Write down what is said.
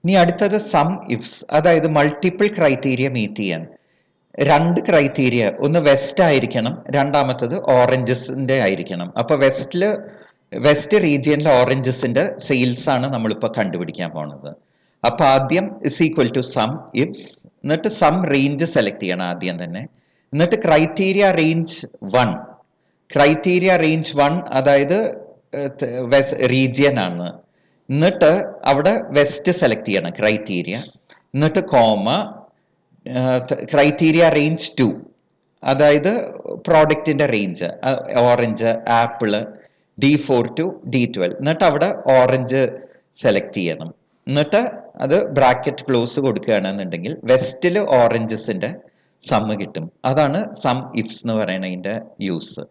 ഇനി അടുത്തത് some ifs, അതായത് മൾട്ടിപ്പിൾ ക്രൈറ്റീരിയ മീറ്റ് ചെയ്യാൻ. രണ്ട് ക്രൈറ്റീരിയ, ഒന്ന് വെസ്റ്റ് ആയിരിക്കണം, രണ്ടാമത്തത് ഓറഞ്ചസിന്റെ ആയിരിക്കണം. അപ്പൊ വെസ്റ്റ് റീജിയനിലെ ഓറഞ്ചസിന്റെ സെയിൽസ് ആണ് നമ്മളിപ്പോ കണ്ടുപിടിക്കാൻ പോണത്. അപ്പൊ ആദ്യം is equal to sum ifs, എന്നിട്ട് സം റേഞ്ച് സെലക്ട് ചെയ്യണം ആദ്യം തന്നെ, എന്നിട്ട് ക്രൈറ്റീരിയ റേഞ്ച് 1. ക്രൈറ്റീരിയ റേഞ്ച് 1 അതായത് റീജിയൻ ആണ്. എന്നിട്ട് അവിടെ വെസ്റ്റ് സെലക്ട് ചെയ്യണം ക്രൈറ്റീരിയ, എന്നിട്ട് കോമ ക്രൈറ്റീരിയ റേഞ്ച് 2, അതായത് പ്രോഡക്റ്റിന്റെ range orange, apple, D4 to D12, എന്നിട്ട് അവിടെ ഓറഞ്ച് സെലക്ട് ചെയ്യണം. എന്നിട്ട് അത് ബ്രാക്കറ്റ് ക്ലോസ് കൊടുക്കുകയാണെന്നുണ്ടെങ്കിൽ വെസ്റ്റില് ഓറഞ്ചസിന്റെ സമ്മ് കിട്ടും. അതാണ് സം ഇഫ്സ് എന്ന് പറയുന്നതിന്റെ യൂസ്.